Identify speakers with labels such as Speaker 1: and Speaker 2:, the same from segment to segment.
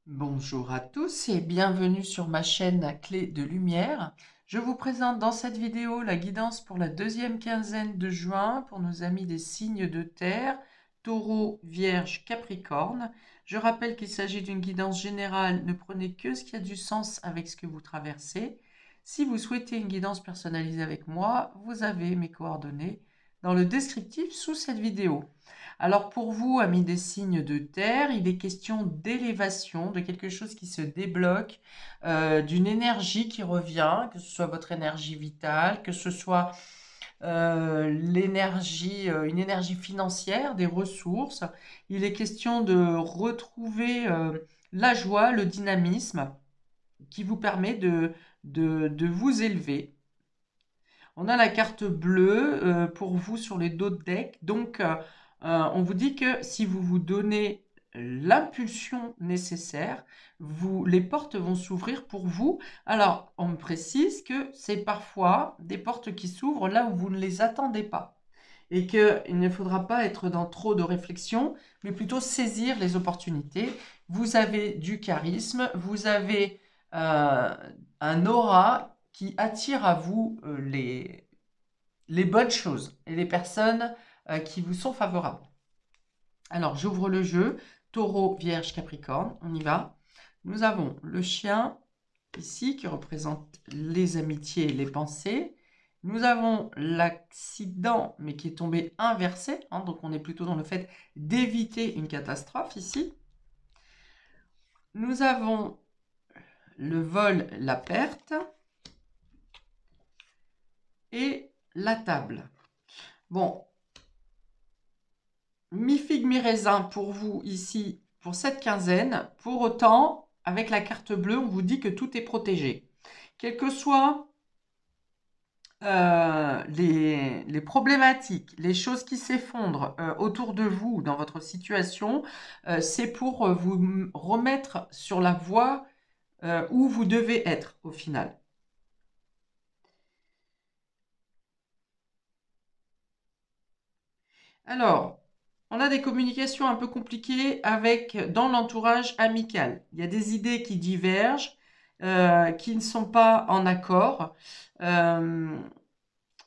Speaker 1: Bonjour à tous et bienvenue sur ma chaîne à Clé de Lumière. Je vous présente dans cette vidéo la guidance pour la deuxième quinzaine de juin pour nos amis des signes de terre, Taureau, Vierge, Capricorne. Je rappelle qu'il s'agit d'une guidance générale, ne prenez que ce qui a du sens avec ce que vous traversez. Si vous souhaitez une guidance personnalisée avec moi, vous avez mes coordonnées dans le descriptif sous cette vidéo. Alors pour vous, amis des signes de terre, il est question d'élévation, de quelque chose qui se débloque, d'une énergie qui revient, que ce soit votre énergie vitale, que ce soit une énergie financière, des ressources. Il est question de retrouver la joie, le dynamisme qui vous permet de vous élever. On a la carte bleue pour vous sur les dos de deck. Donc, on vous dit que si vous vous donnez l'impulsion nécessaire, les portes vont s'ouvrir pour vous. Alors, on me précise que c'est parfois des portes qui s'ouvrent là où vous ne les attendez pas. Et qu'il ne faudra pas être dans trop de réflexion, mais plutôt saisir les opportunités. Vous avez du charisme, vous avez un aura qui attire à vous les bonnes choses et les personnes qui vous sont favorables. Alors, j'ouvre le jeu. Taureau, Vierge, Capricorne, on y va. Nous avons le chien ici qui représente les amitiés et les pensées. Nous avons l'accident, mais qui est tombé inversé. Donc, on est plutôt dans le fait d'éviter une catastrophe ici. Nous avons le vol, la perte. Et la table. Bon, mi-figue, mi-raisin pour vous ici, pour cette quinzaine. Pour autant, avec la carte bleue, on vous dit que tout est protégé. Quelles que soient les problématiques, les choses qui s'effondrent autour de vous, dans votre situation, c'est pour vous remettre sur la voie où vous devez être au final. Alors, on a des communications un peu compliquées dans l'entourage amical. Il y a des idées qui divergent, qui ne sont pas en accord, euh,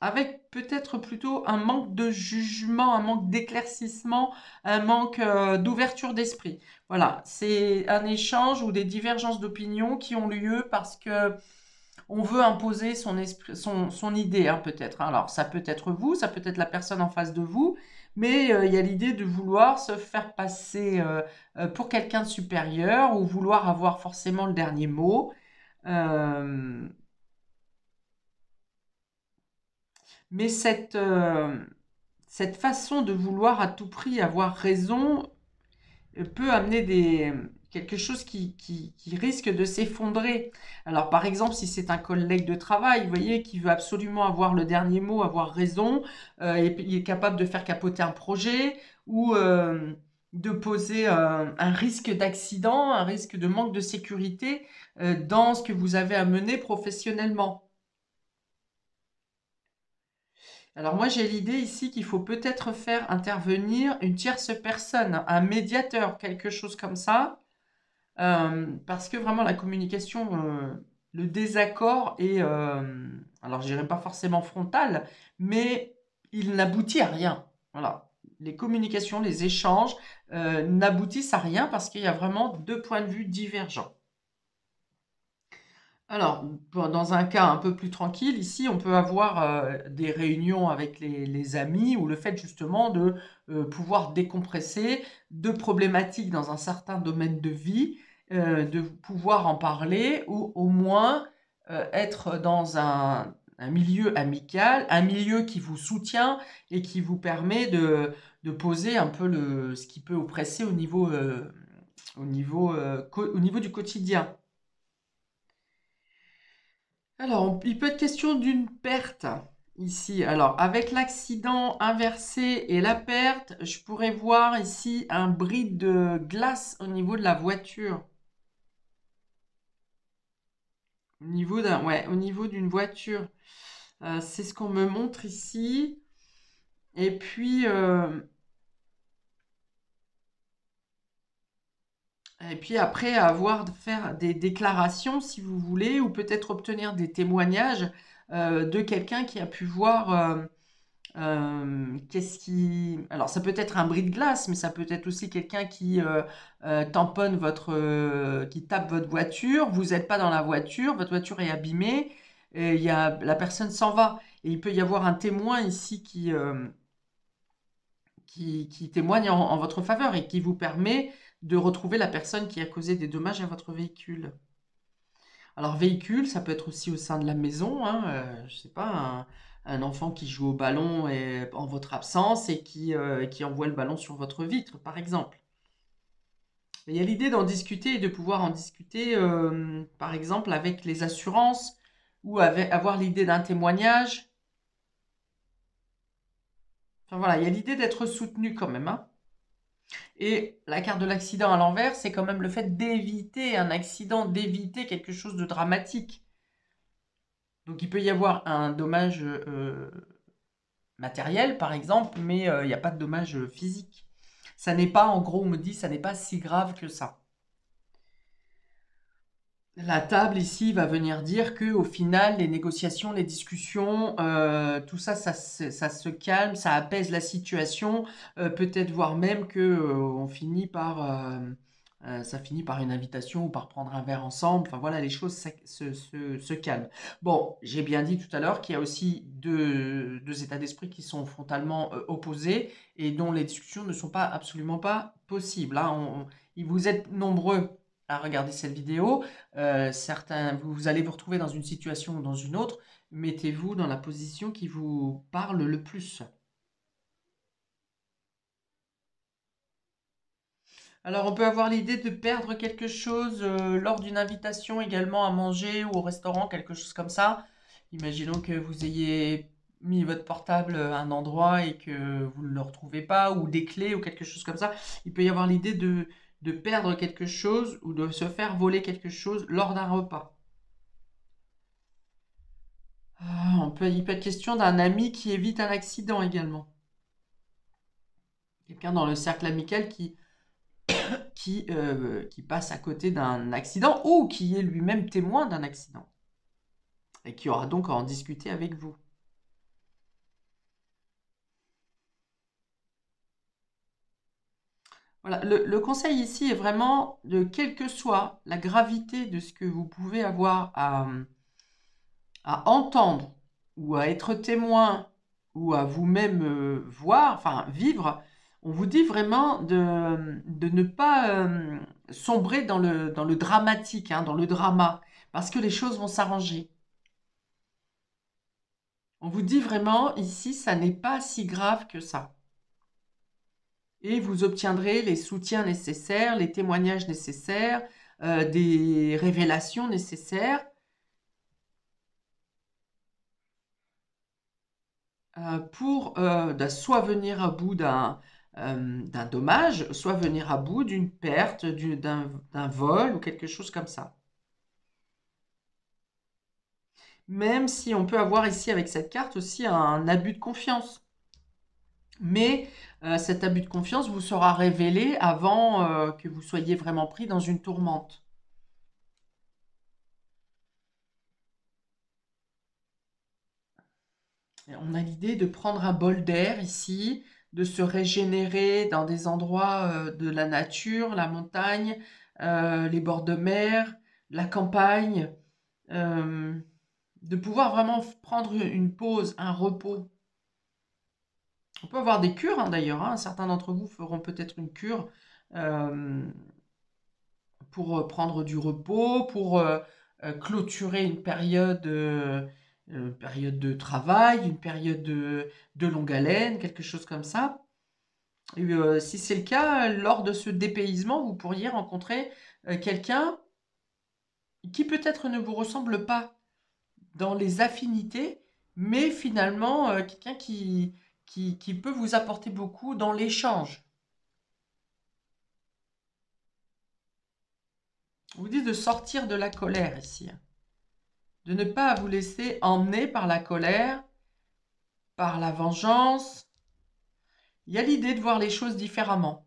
Speaker 1: avec peut-être plutôt un manque de jugement, un manque d'éclaircissement, un manque d'ouverture d'esprit. Voilà, c'est un échange ou des divergences d'opinion qui ont lieu parce que on veut imposer son esprit, son idée, hein, peut-être. Alors, ça peut être vous, ça peut être la personne en face de vous, mais il y a l'idée de vouloir se faire passer pour quelqu'un de supérieur ou vouloir avoir forcément le dernier mot. Euh, mais cette façon de vouloir à tout prix avoir raison peut amener quelque chose qui risque de s'effondrer. Alors, par exemple, si c'est un collègue de travail, vous voyez, qui veut absolument avoir le dernier mot, avoir raison, et il est capable de faire capoter un projet ou de poser un risque d'accident, un risque de manque de sécurité dans ce que vous avez à mener professionnellement. Alors moi j'ai l'idée ici qu'il faut peut-être faire intervenir une tierce personne, un médiateur, quelque chose comme ça, parce que vraiment la communication, le désaccord est, alors je dirais pas forcément frontal, mais il n'aboutit à rien. Voilà. Les communications, les échanges n'aboutissent à rien parce qu'il y a vraiment deux points de vue divergents. Alors, dans un cas un peu plus tranquille, ici, on peut avoir des réunions avec les amis ou le fait justement de pouvoir décompresser de problématiques dans un certain domaine de vie, de pouvoir en parler ou au moins être dans un milieu amical, un milieu qui vous soutient et qui vous permet de poser un peu ce qui peut oppresser au niveau du quotidien. Alors, il peut être question d'une perte ici. Alors, avec l'accident inversé et la perte, je pourrais voir ici un bris de glace au niveau de la voiture. Au niveau d'une voiture. C'est ce qu'on me montre ici. Et puis, Et puis après, avoir faire des déclarations, si vous voulez, ou peut-être obtenir des témoignages de quelqu'un qui a pu voir qu'est-ce qui... Alors, ça peut être un bris de glace, mais ça peut être aussi quelqu'un qui tamponne qui tape votre voiture. Vous n'êtes pas dans la voiture, votre voiture est abîmée, et la personne s'en va. Et il peut y avoir un témoin ici qui témoigne en votre faveur et qui vous permet de retrouver la personne qui a causé des dommages à votre véhicule. Alors, véhicule, ça peut être aussi au sein de la maison, hein, je sais pas, un enfant qui joue au ballon en votre absence et qui envoie le ballon sur votre vitre, par exemple. Mais il y a l'idée d'en discuter et de pouvoir en discuter, par exemple, avec les assurances ou avoir l'idée d'un témoignage. Enfin voilà, il y a l'idée d'être soutenu quand même, hein. Et la carte de l'accident à l'envers, c'est quand même le fait d'éviter un accident, d'éviter quelque chose de dramatique. Donc il peut y avoir un dommage matériel, par exemple, mais il n'y a pas de dommage physique. Ça n'est pas, en gros, on me dit, ça n'est pas si grave que ça. La table ici va venir dire que au final, les négociations, les discussions, tout ça, ça se calme, ça apaise la situation. Peut-être voire même que ça finit par une invitation ou par prendre un verre ensemble. Enfin voilà, les choses se calment. Bon, j'ai bien dit tout à l'heure qu'il y a aussi deux états d'esprit qui sont frontalement opposés et dont les discussions ne sont pas absolument pas possibles, hein. Vous êtes nombreux à regarder cette vidéo. Vous allez vous retrouver dans une situation ou dans une autre. Mettez-vous dans la position qui vous parle le plus. Alors, on peut avoir l'idée de perdre quelque chose lors d'une invitation également à manger ou au restaurant, quelque chose comme ça. Imaginons que vous ayez mis votre portable à un endroit et que vous ne le retrouvez pas, ou des clés ou quelque chose comme ça. Il peut y avoir l'idée de perdre quelque chose ou de se faire voler quelque chose lors d'un repas. Il peut être question d'un ami qui évite un accident également. Quelqu'un dans le cercle amical qui passe à côté d'un accident ou qui est lui-même témoin d'un accident et qui aura donc à en discuter avec vous. Voilà, le conseil ici est vraiment de quelle que soit la gravité de ce que vous pouvez avoir à entendre ou à être témoin ou à vous-même voir, enfin vivre, on vous dit vraiment de ne pas sombrer dans le dramatique, hein, dans le drama, parce que les choses vont s'arranger. On vous dit vraiment ici, ça n'est pas si grave que ça. Et vous obtiendrez les soutiens nécessaires, les témoignages nécessaires, des révélations nécessaires pour soit venir à bout d'un dommage, soit venir à bout d'une perte, d'un vol ou quelque chose comme ça. Même si on peut avoir ici avec cette carte aussi un abus de confiance. Mais cet abus de confiance vous sera révélé avant que vous soyez vraiment pris dans une tourmente. Et on a l'idée de prendre un bol d'air ici, de se régénérer dans des endroits de la nature, la montagne, les bords de mer, la campagne, euh, de pouvoir vraiment prendre une pause, un repos. On peut avoir des cures, hein, d'ailleurs, hein. Certains d'entre vous feront peut-être une cure euh, pour prendre du repos, pour clôturer une période de travail, une période de longue haleine, quelque chose comme ça. Et si c'est le cas, lors de ce dépaysement, vous pourriez rencontrer quelqu'un qui peut-être ne vous ressemble pas dans les affinités, mais finalement quelqu'un qui peut vous apporter beaucoup dans l'échange. On vous dit de sortir de la colère ici, hein. De ne pas vous laisser emmener par la colère, par la vengeance. Il y a l'idée de voir les choses différemment.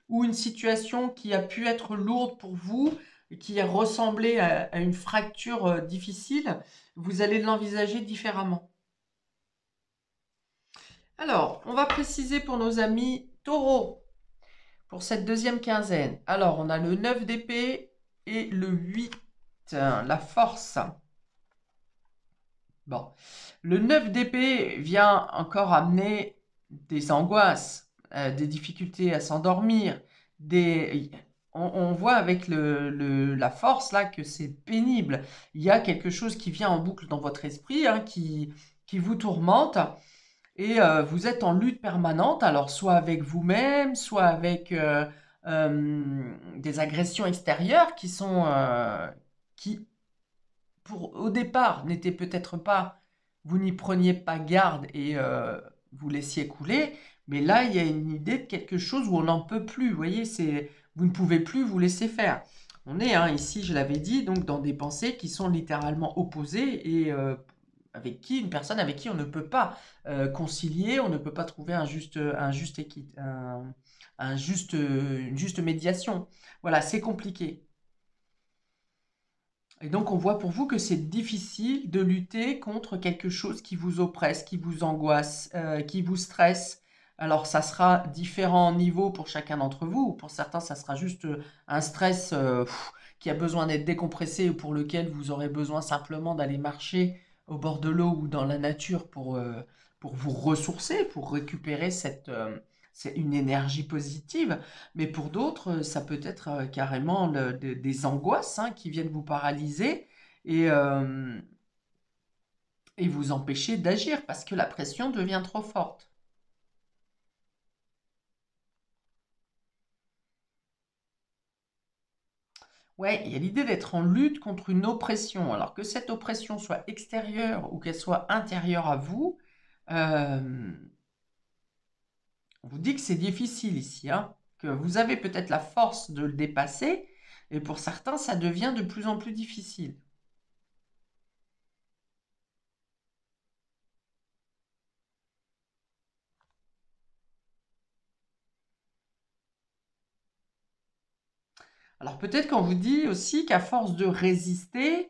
Speaker 1: ou une situation qui a pu être lourde pour vous, qui a ressemblé à une fracture difficile, vous allez l'envisager différemment. Alors, on va préciser pour nos amis taureaux, pour cette deuxième quinzaine. Alors, on a le 9 d'épée et le 8, la force. Bon, le 9 d'épée vient encore amener des angoisses, des difficultés à s'endormir, on voit avec la force là que c'est pénible. Il y a quelque chose qui vient en boucle dans votre esprit, hein, qui vous tourmente et vous êtes en lutte permanente, alors soit avec vous-même, soit avec des agressions extérieures qui au départ, n'était peut-être pas, vous n'y preniez pas garde et vous laissiez couler, mais là, il y a une idée de quelque chose où on n'en peut plus. Vous voyez, vous ne pouvez plus vous laisser faire. On est, hein, ici, je l'avais dit, donc dans des pensées qui sont littéralement opposées et une personne avec qui on ne peut pas concilier, on ne peut pas trouver une juste médiation. Voilà, c'est compliqué. Et donc, on voit pour vous que c'est difficile de lutter contre quelque chose qui vous oppresse, qui vous angoisse, qui vous stresse. Alors, ça sera différent niveau pour chacun d'entre vous. Pour certains, ça sera juste un stress qui a besoin d'être décompressé ou pour lequel vous aurez besoin simplement d'aller marcher au bord de l'eau ou dans la nature pour vous ressourcer, pour récupérer c'est une énergie positive. Mais pour d'autres, ça peut être carrément des angoisses hein, qui viennent vous paralyser et, euh, et vous empêcher d'agir parce que la pression devient trop forte. Ouais, il y a l'idée d'être en lutte contre une oppression. Alors que cette oppression soit extérieure ou qu'elle soit intérieure à vous, euh, on vous dit que c'est difficile ici, hein, que vous avez peut-être la force de le dépasser, et pour certains, ça devient de plus en plus difficile. Alors peut-être qu'on vous dit aussi qu'à force de résister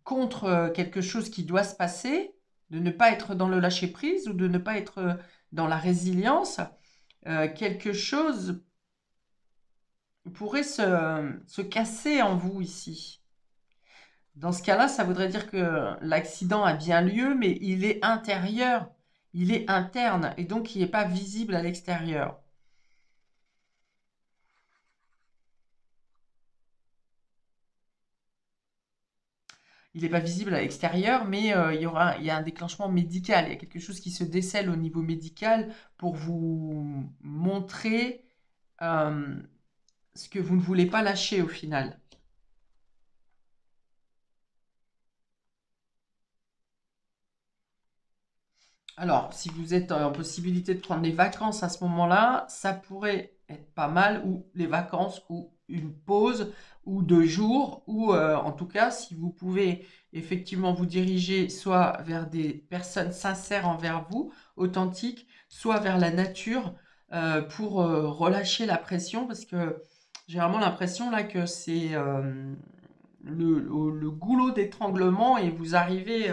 Speaker 1: contre quelque chose qui doit se passer, de ne pas être dans le lâcher-prise ou de ne pas être dans la résilience, quelque chose pourrait se casser en vous ici. Dans ce cas-là, ça voudrait dire que l'accident a bien lieu, mais il est intérieur, il est interne, et donc il n'est pas visible à l'extérieur. Il n'est pas visible à l'extérieur, mais il y a un déclenchement médical. Il y a quelque chose qui se décèle au niveau médical pour vous montrer euh, ce que vous ne voulez pas lâcher au final. Alors, si vous êtes en possibilité de prendre des vacances à ce moment-là, ça pourrait être pas mal, ou les vacances, ou une pause, ou 2 jours, ou en tout cas, si vous pouvez effectivement vous diriger soit vers des personnes sincères envers vous, authentiques, soit vers la nature pour relâcher la pression, parce que j'ai vraiment l'impression là que c'est le goulot d'étranglement et vous arrivez.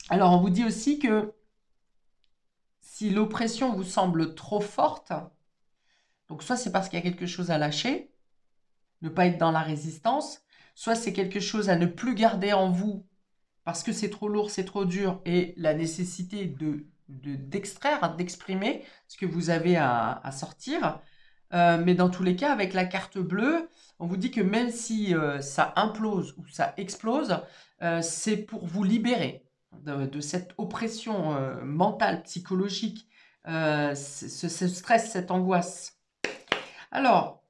Speaker 1: Alors, on vous dit aussi que si l'oppression vous semble trop forte, donc soit c'est parce qu'il y a quelque chose à lâcher, ne pas être dans la résistance, soit c'est quelque chose à ne plus garder en vous parce que c'est trop lourd, c'est trop dur et la nécessité d'extraire, d'exprimer ce que vous avez à sortir. Mais dans tous les cas, avec la carte bleue, on vous dit que même si ça implose ou ça explose, c'est pour vous libérer de cette oppression mentale, psychologique, ce stress, cette angoisse. Alors,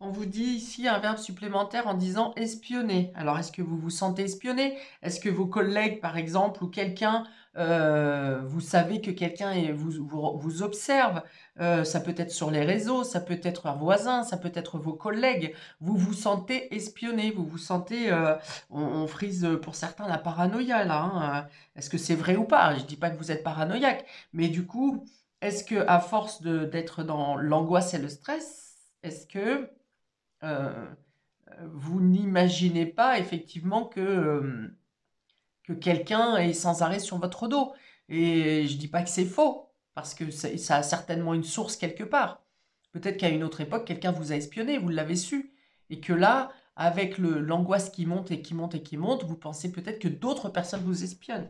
Speaker 1: on vous dit ici un verbe supplémentaire en disant espionner. Alors, est-ce que vous vous sentez espionné? Est-ce que vos collègues, par exemple, ou quelqu'un vous savez que quelqu'un vous observe, ça peut être sur les réseaux, ça peut être un voisin, ça peut être vos collègues. Vous vous sentez espionné, vous vous sentez, on frise pour certains la paranoïa là, hein. Est-ce que c'est vrai ou pas? Je dis pas que vous êtes paranoïaque, mais du coup, est-ce que à force d'être dans l'angoisse et le stress, est-ce que euh, vous n'imaginez pas effectivement que quelqu'un est sans arrêt sur votre dos? Et je dis pas que c'est faux, parce que ça a certainement une source quelque part. Peut-être qu'à une autre époque, quelqu'un vous a espionné, vous l'avez su, et que là, avec l'angoisse qui monte et qui monte et qui monte, vous pensez peut-être que d'autres personnes vous espionnent.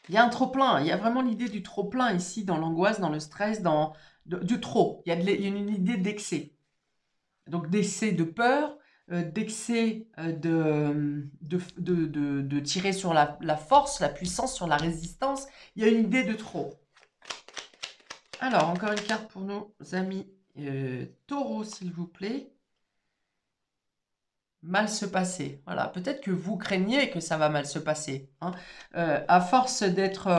Speaker 1: Il y a un trop-plein, il y a vraiment l'idée du trop-plein ici, dans l'angoisse, dans le stress, du trop. Il y a une idée d'excès. Donc d'excès de peur, d'excès de tirer sur la force, la puissance, sur la résistance. Il y a une idée de trop. Alors, encore une carte pour nos amis taureaux, s'il vous plaît. Mal se passer. Voilà, peut-être que vous craignez que ça va mal se passer, hein. À force d'être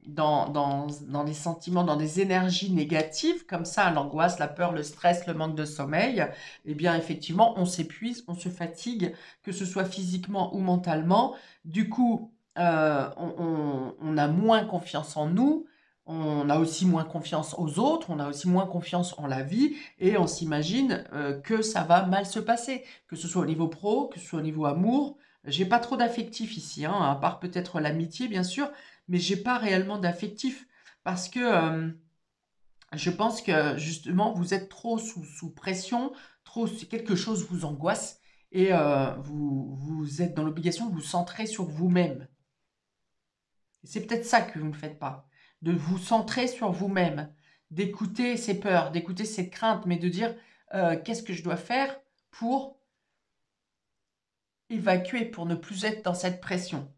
Speaker 1: dans des sentiments, dans des énergies négatives, comme ça, l'angoisse, la peur, le stress, le manque de sommeil, eh bien, effectivement, on s'épuise, on se fatigue, que ce soit physiquement ou mentalement. Du coup, on a moins confiance en nous, on a aussi moins confiance aux autres, on a aussi moins confiance en la vie, et on s'imagine que ça va mal se passer, que ce soit au niveau pro, que ce soit au niveau amour. J'ai pas trop d'affectif ici, hein, à part peut-être l'amitié, bien sûr, mais j'ai pas réellement d'affectif parce que je pense que justement vous êtes trop sous pression, trop quelque chose vous angoisse et vous êtes dans l'obligation de vous centrer sur vous-même. C'est peut-être ça que vous ne faites pas, de vous centrer sur vous-même, d'écouter ces peurs, d'écouter ces craintes, mais de dire qu'est-ce que je dois faire pour évacuer, pour ne plus être dans cette pression.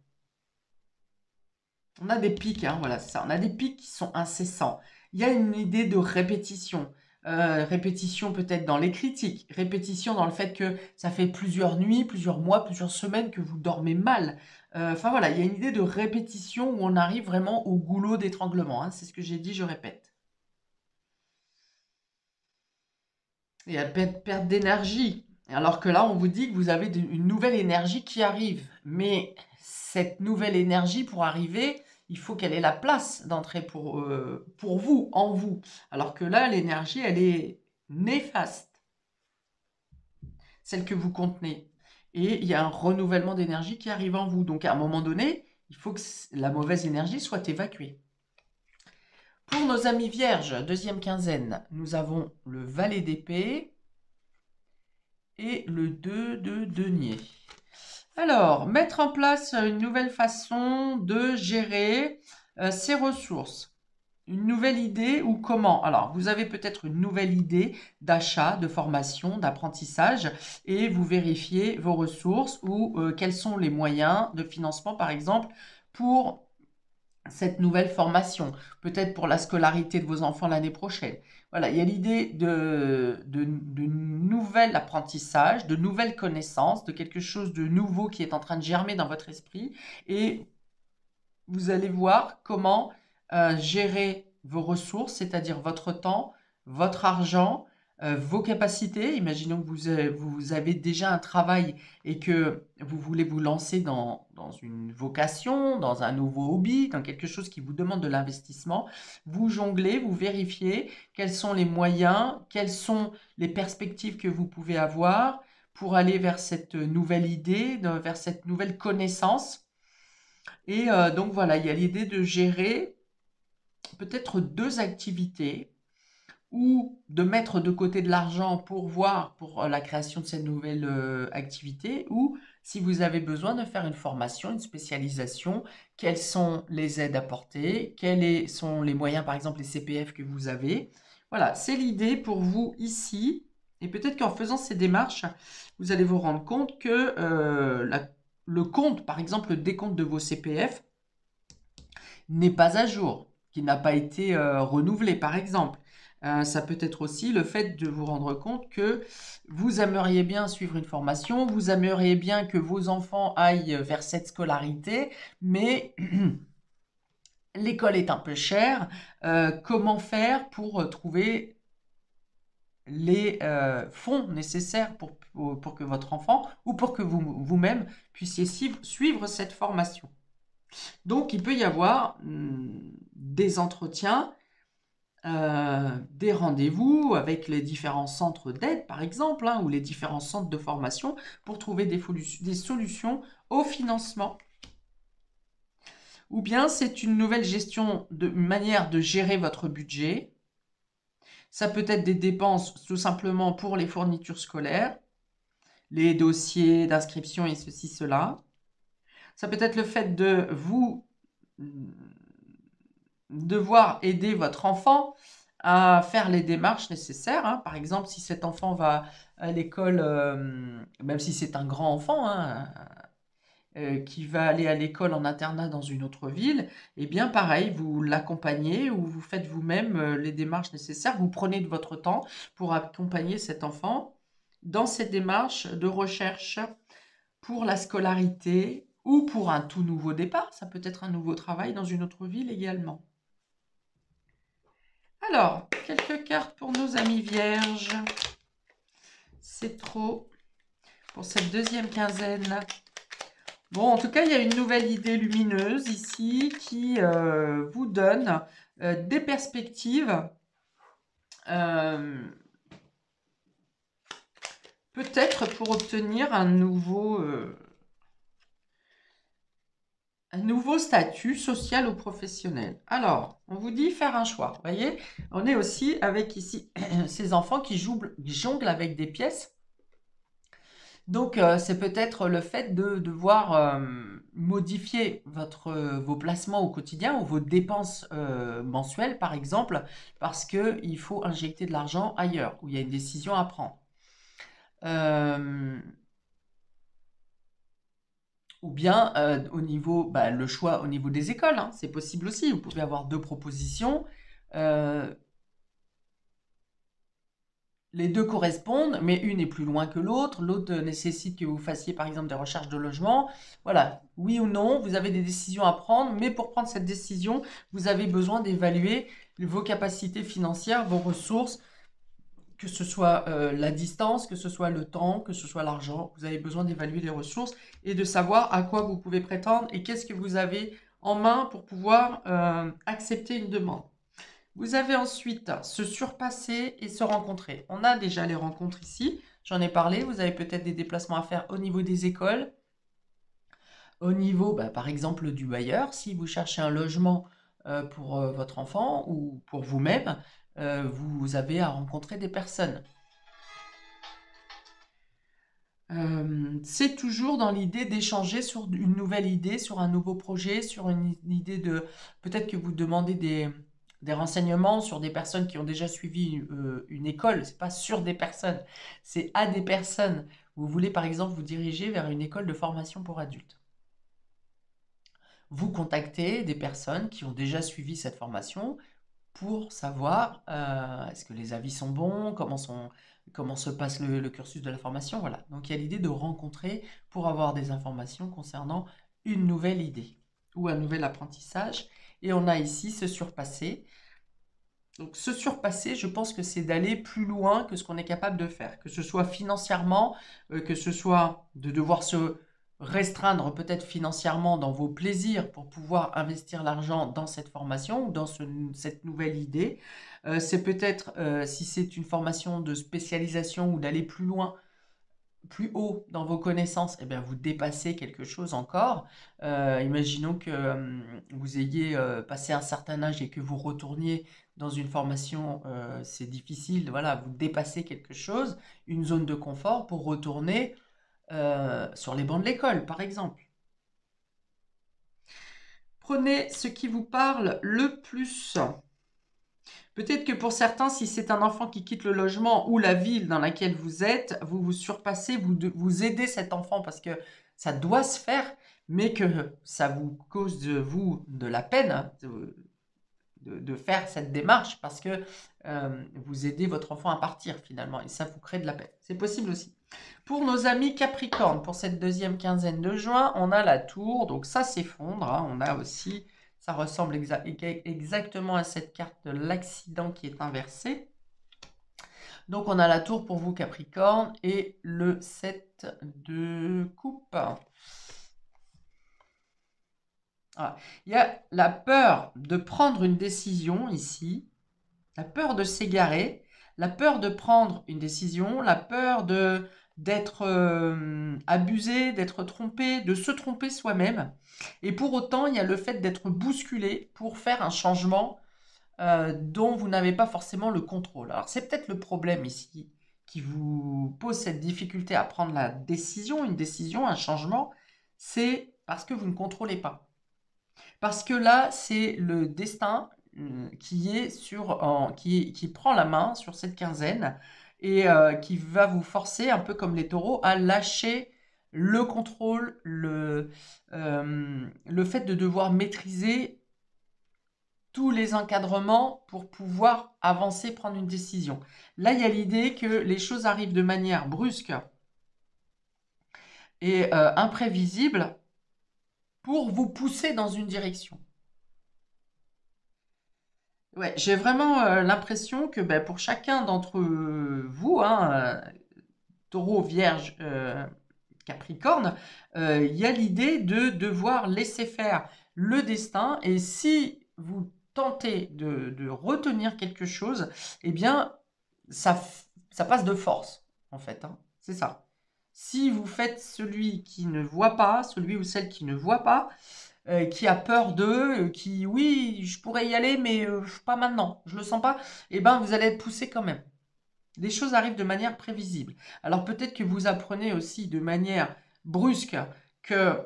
Speaker 1: On a des pics, hein, voilà, c'est ça. On a des pics qui sont incessants. Il y a une idée de répétition. Répétition peut-être dans les critiques, répétition dans le fait que ça fait plusieurs nuits, plusieurs mois, plusieurs semaines que vous dormez mal. Enfin voilà, il y a une idée de répétition où on arrive vraiment au goulot d'étranglement, hein. C'est ce que j'ai dit, je répète. Il y a perte d'énergie. Alors que là, on vous dit que vous avez une nouvelle énergie qui arrive. Mais cette nouvelle énergie, pour arriver, il faut qu'elle ait la place d'entrer pour vous, en vous. Alors que là, l'énergie, elle est néfaste, celle que vous contenez. Et il y a un renouvellement d'énergie qui arrive en vous. Donc à un moment donné, il faut que la mauvaise énergie soit évacuée. Pour nos amis vierges, deuxième quinzaine, nous avons le valet d'épée et le 2 de denier. Alors, mettre en place une nouvelle façon de gérer ses ressources. Une nouvelle idée ou comment? Alors, vous avez peut-être une nouvelle idée d'achat, de formation, d'apprentissage et vous vérifiez vos ressources ou quels sont les moyens de financement, par exemple, pour cette nouvelle formation, peut-être pour la scolarité de vos enfants l'année prochaine. Voilà, il y a l'idée de nouvel apprentissage, de nouvelles connaissances, de quelque chose de nouveau qui est en train de germer dans votre esprit et vous allez voir comment gérer vos ressources, c'est-à-dire votre temps, votre argent, vos capacités. Imaginons que vous avez déjà un travail et que vous voulez vous lancer dans une vocation, dans un nouveau hobby, dans quelque chose qui vous demande de l'investissement. Vous jonglez, vous vérifiez quels sont les moyens, quelles sont les perspectives que vous pouvez avoir pour aller vers cette nouvelle idée, vers cette nouvelle connaissance. Et donc voilà, il y a l'idée de gérer peut-être deux activités ou de mettre de côté de l'argent pour voir pour la création de cette nouvelle activité ou si vous avez besoin de faire une formation, une spécialisation, quelles sont les aides apportées, sont les moyens, par exemple les CPF que vous avez. Voilà, c'est l'idée pour vous ici. Et peut-être qu'en faisant ces démarches, vous allez vous rendre compte que le compte, par exemple le décompte de vos CPF, n'est pas à jour, qui n'a pas été renouvelé, par exemple. Ça peut être aussi le fait de vous rendre compte que vous aimeriez bien suivre une formation, vous aimeriez bien que vos enfants aillent vers cette scolarité, mais l'école est un peu chère. Comment faire pour trouver les fonds nécessaires pour que votre enfant ou pour que vous-même puissiez suivre cette formation? Donc, il peut y avoir des entretiens, des rendez-vous avec les différents centres d'aide, par exemple, hein, ou les différents centres de formation pour trouver des solutions au financement. Ou bien c'est une nouvelle manière de gérer votre budget. Ça peut être des dépenses tout simplement pour les fournitures scolaires, les dossiers d'inscription et ceci, cela. Ça peut être le fait de vous devoir aider votre enfant à faire les démarches nécessaires, hein. Par exemple, si cet enfant va à l'école, même si c'est un grand enfant, hein, qui va aller à l'école en internat dans une autre ville, eh bien pareil, vous l'accompagnez ou vous faites vous-même les démarches nécessaires. Vous prenez de votre temps pour accompagner cet enfant dans cette démarche de recherche pour la scolarité ou pour un tout nouveau départ. Ça peut être un nouveau travail dans une autre ville également. Alors, quelques cartes pour nos amis vierges. C'est trop pour cette deuxième quinzaine. Bon, en tout cas, il y a une nouvelle idée lumineuse ici qui vous donne des perspectives. Peut-être pour obtenir un nouveau statut social ou professionnel. Alors, on vous dit faire un choix. Vous voyez, on est aussi avec ici ces enfants qui jonglent avec des pièces. Donc, c'est peut-être le fait de devoir modifier vos placements au quotidien ou vos dépenses mensuelles, par exemple, parce qu'il faut injecter de l'argent ailleurs, où il y a une décision à prendre. Ou bien au niveau, le choix au niveau des écoles, hein, c'est possible aussi. Vous pouvez avoir deux propositions. Les deux correspondent, mais une est plus loin que l'autre. L'autre nécessite que vous fassiez, par exemple, des recherches de logement. Voilà, oui ou non, vous avez des décisions à prendre, mais pour prendre cette décision, vous avez besoin d'évaluer vos capacités financières, vos ressources, que ce soit la distance, que ce soit le temps, que ce soit l'argent. Vous avez besoin d'évaluer les ressources et de savoir à quoi vous pouvez prétendre et qu'est-ce que vous avez en main pour pouvoir accepter une demande. Vous avez ensuite se surpasser et se rencontrer. On a déjà les rencontres ici, j'en ai parlé. Vous avez peut-être des déplacements à faire au niveau des écoles, au niveau, par exemple, du bailleur. Si vous cherchez un logement pour votre enfant ou pour vous-même, vous avez à rencontrer des personnes. C'est toujours dans l'idée d'échanger sur une nouvelle idée, sur un nouveau projet, sur une idée de... Peut-être que vous demandez des renseignements sur des personnes qui ont déjà suivi une école. C'est pas sur des personnes, c'est à des personnes. Vous voulez par exemple vous diriger vers une école de formation pour adultes. Vous contactez des personnes qui ont déjà suivi cette formation pour savoir est-ce que les avis sont bons, comment se passe le cursus de la formation. Voilà. Donc il y a l'idée de rencontrer pour avoir des informations concernant une nouvelle idée ou un nouvel apprentissage. Et on a ici se surpasser. Donc se surpasser, je pense que c'est d'aller plus loin que ce qu'on est capable de faire, que ce soit financièrement, que ce soit de devoir se restreindre peut-être financièrement dans vos plaisirs pour pouvoir investir l'argent dans cette formation ou dans cette nouvelle idée. C'est peut-être, si c'est une formation de spécialisation ou d'aller plus loin, plus haut dans vos connaissances, eh bien, vous dépassez quelque chose encore. Imaginons que vous ayez passé un certain âge et que vous retourniez dans une formation, c'est difficile, voilà, vous dépassez quelque chose, une zone de confort pour retourner sur les bancs de l'école, par exemple. Prenez ce qui vous parle le plus. Peut-être que pour certains, si c'est un enfant qui quitte le logement ou la ville dans laquelle vous êtes, vous vous surpassez, vous aidez cet enfant parce que ça doit se faire, mais que ça vous cause de la peine, de faire cette démarche parce que vous aidez votre enfant à partir finalement et ça vous crée de la paix. C'est possible aussi. Pour nos amis Capricorne, pour cette deuxième quinzaine de juin, on a la tour, donc ça s'effondre. Hein, on a aussi, ça ressemble exactement à cette carte de l'accident qui est inversée. Donc on a la tour pour vous Capricorne et le 7 de coupe. Voilà. Il y a la peur de prendre une décision ici, la peur de s'égarer, la peur de prendre une décision, la peur d'être abusé, d'être trompé, de se tromper soi-même. Et pour autant, il y a le fait d'être bousculé pour faire un changement dont vous n'avez pas forcément le contrôle. Alors c'est peut-être le problème ici qui vous pose cette difficulté à prendre la décision, une décision, un changement, c'est parce que vous ne contrôlez pas. Parce que là, c'est le destin qui est qui prend la main sur cette quinzaine et qui va vous forcer, un peu comme les taureaux, à lâcher le contrôle, le fait de devoir maîtriser tous les encadrements pour pouvoir avancer, prendre une décision. Là, il y a l'idée que les choses arrivent de manière brusque et imprévisible pour vous pousser dans une direction. Ouais, j'ai vraiment l'impression que ben, pour chacun d'entre vous, hein, Taureau, Vierge, Capricorne, il y a l'idée de devoir laisser faire le destin. Et si vous tentez de retenir quelque chose, eh bien, ça passe de force, en fait. Hein. C'est ça. Si vous faites celui qui ne voit pas, celui ou celle qui ne voit pas, qui a peur d'eux, qui, oui, je pourrais y aller, mais pas maintenant, je le sens pas, eh ben, vous allez être poussé quand même. Les choses arrivent de manière prévisible. Alors peut-être que vous apprenez aussi de manière brusque que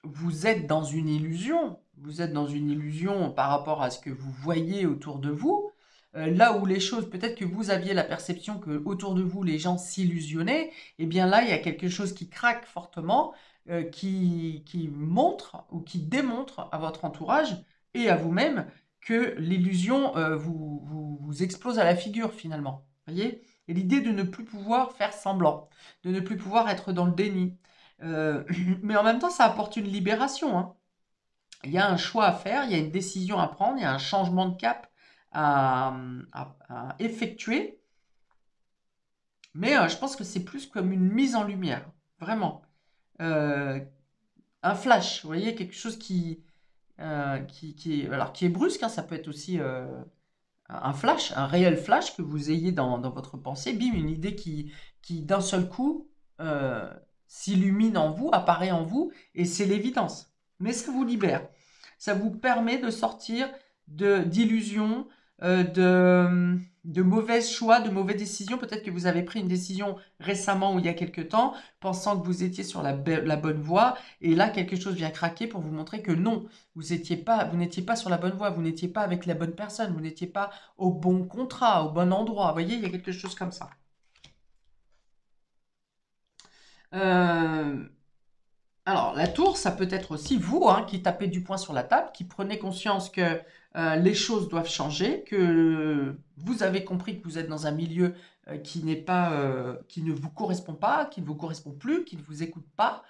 Speaker 1: vous êtes dans une illusion, vous êtes dans une illusion par rapport à ce que vous voyez autour de vous, là où les choses, peut-être que vous aviez la perception que autour de vous les gens s'illusionnaient, eh bien là il y a quelque chose qui craque fortement, qui montre ou qui démontre à votre entourage et à vous-même que l'illusion vous explose à la figure finalement. Voyez? Et l'idée de ne plus pouvoir faire semblant, de ne plus pouvoir être dans le déni. Mais en même temps, ça apporte une libération. Hein. Il y a un choix à faire, il y a une décision à prendre, il y a un changement de cap à effectuer. Mais je pense que c'est plus comme une mise en lumière, vraiment. Un flash, vous voyez, quelque chose qui est brusque, hein, ça peut être aussi un flash, un réel flash que vous ayez dans votre pensée, bim, une idée qui d'un seul coup s'illumine en vous, apparaît en vous, et c'est l'évidence. Mais ça vous libère. Ça vous permet de sortir d'illusions, de mauvais choix, de mauvaises décisions. Peut-être que vous avez pris une décision récemment ou il y a quelque temps, pensant que vous étiez sur la bonne voie, et là, quelque chose vient craquer pour vous montrer que non, vous n'étiez pas sur la bonne voie, vous n'étiez pas avec la bonne personne, vous n'étiez pas au bon contrat, au bon endroit. Vous voyez, il y a quelque chose comme ça. Euh, Alors, la tour, ça peut être aussi vous hein, qui tapez du poing sur la table, qui prenez conscience que les choses doivent changer, que vous avez compris que vous êtes dans un milieu qui n'est pas, qui ne vous correspond pas, qui ne vous correspond plus, qui ne vous écoute pas,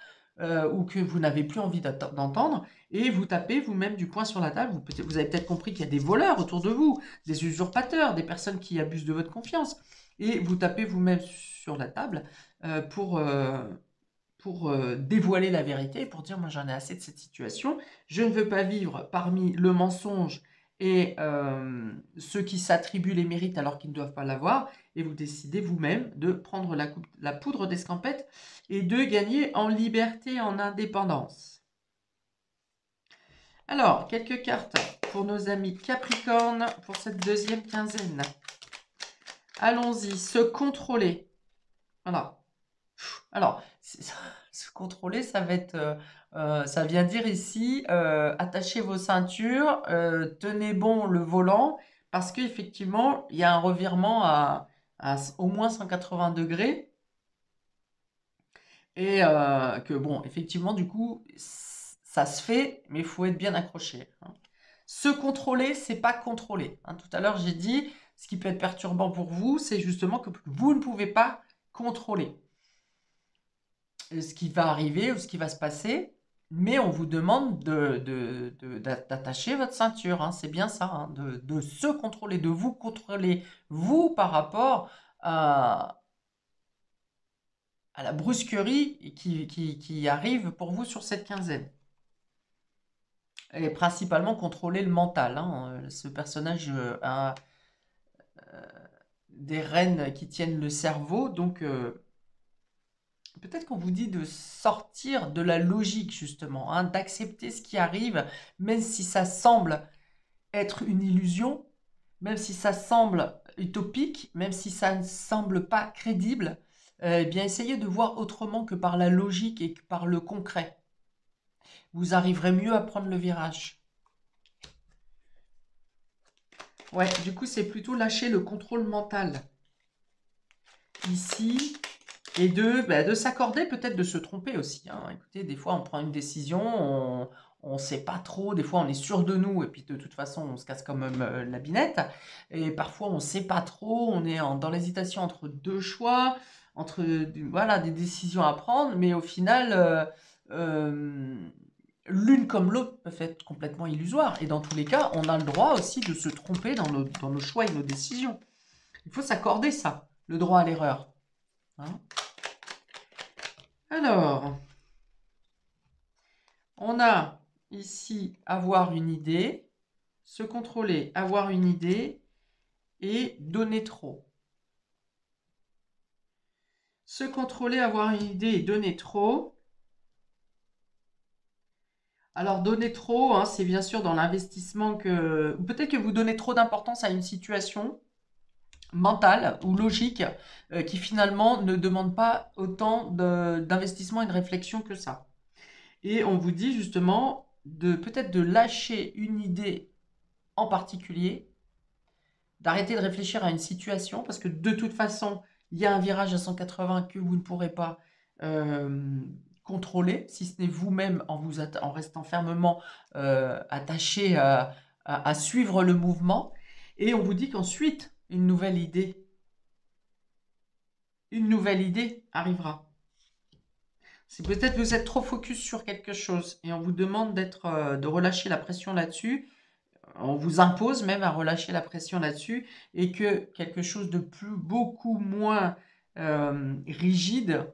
Speaker 1: ou que vous n'avez plus envie d'entendre, et vous tapez vous-même du poing sur la table. Vous avez peut-être compris qu'il y a des voleurs autour de vous, des usurpateurs, des personnes qui abusent de votre confiance, et vous tapez vous-même sur la table pour dévoiler la vérité, pour dire moi j'en ai assez de cette situation, je ne veux pas vivre parmi le mensonge et ceux qui s'attribuent les mérites alors qu'ils ne doivent pas l'avoir, et vous décidez vous-même de prendre la poudre d'escampette et de gagner en liberté, en indépendance. Alors, quelques cartes pour nos amis Capricorne pour cette deuxième quinzaine. Allons-y, se contrôler. Voilà. Alors, se contrôler, ça va être, ça vient dire ici, attachez vos ceintures, tenez bon le volant, parce qu'effectivement, il y a un revirement à au moins 180 degrés, et que bon, effectivement, du coup, ça se fait, mais il faut être bien accroché. Hein. Se contrôler, c'est pas contrôler. Hein. Tout à l'heure, j'ai dit, ce qui peut être perturbant pour vous, c'est justement que vous ne pouvez pas contrôler ce qui va arriver ou ce qui va se passer, mais on vous demande d'attacher votre ceinture. Hein. C'est bien ça, hein, de se contrôler, de vous contrôler, vous, par rapport à la brusquerie qui arrive pour vous sur cette quinzaine. Et principalement contrôler le mental. Hein. Ce personnage a des rênes qui tiennent le cerveau, donc peut-être qu'on vous dit de sortir de la logique, justement, hein, d'accepter ce qui arrive, même si ça semble être une illusion, même si ça semble utopique, même si ça ne semble pas crédible, eh bien essayez de voir autrement que par la logique et que par le concret. Vous arriverez mieux à prendre le virage. Ouais, du coup, c'est plutôt lâcher le contrôle mental. Ici, et de s'accorder, peut-être de se tromper aussi. Hein. Écoutez, des fois, on prend une décision, on ne sait pas trop, des fois, on est sûr de nous, et puis de toute façon, on se casse quand même la binette. Et parfois, on ne sait pas trop, on est dans l'hésitation entre deux choix, entre voilà, des décisions à prendre, mais au final, l'une comme l'autre peuvent être complètement illusoires. Et dans tous les cas, on a le droit aussi de se tromper dans nos choix et nos décisions. Il faut s'accorder ça, le droit à l'erreur. Hein. Alors, on a ici avoir une idée, se contrôler, avoir une idée et donner trop. Se contrôler, avoir une idée et donner trop. Alors, donner trop, hein, c'est bien sûr dans l'investissement que... Peut-être que vous donnez trop d'importance à une situation mentale ou logique qui finalement ne demande pas autant d'investissement et de réflexion que ça. Et on vous dit justement peut-être de lâcher une idée en particulier, d'arrêter de réfléchir à une situation, parce que de toute façon, il y a un virage à 180 que vous ne pourrez pas contrôler, si ce n'est vous-même en restant fermement attaché à suivre le mouvement. Et on vous dit qu'ensuite, une nouvelle idée arrivera. C'est peut-être que vous êtes trop focus sur quelque chose et on vous demande de relâcher la pression là-dessus. On vous impose même à relâcher la pression là-dessus et que quelque chose de beaucoup moins rigide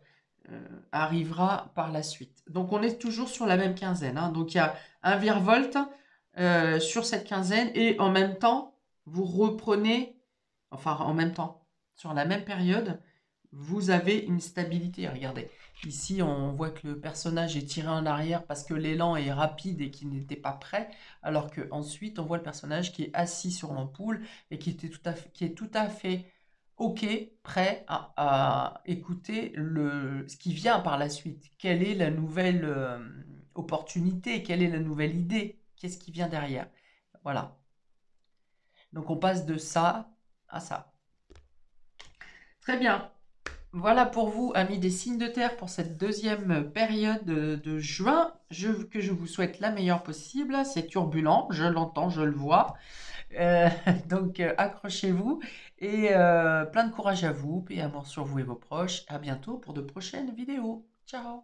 Speaker 1: arrivera par la suite. Donc on est toujours sur la même quinzaine. Hein. Donc il y a un virevolte sur cette quinzaine et en même temps, vous reprenez, enfin en même temps, sur la même période, vous avez une stabilité. Regardez, ici on voit que le personnage est tiré en arrière parce que l'élan est rapide et qu'il n'était pas prêt, alors qu'ensuite on voit le personnage qui est assis sur l'ampoule et qui est tout à fait ok, prêt à écouter ce qui vient par la suite. Quelle est la nouvelle opportunité? Quelle est la nouvelle idée? Qu'est-ce qui vient derrière? Voilà. Donc on passe de ça à ça. Très bien. Voilà pour vous, amis des signes de terre, pour cette deuxième période de juin. Que je vous souhaite la meilleure possible. C'est turbulent, je l'entends, je le vois. Donc accrochez-vous et plein de courage à vous, paix et amour sur vous et vos proches. À bientôt pour de prochaines vidéos. Ciao!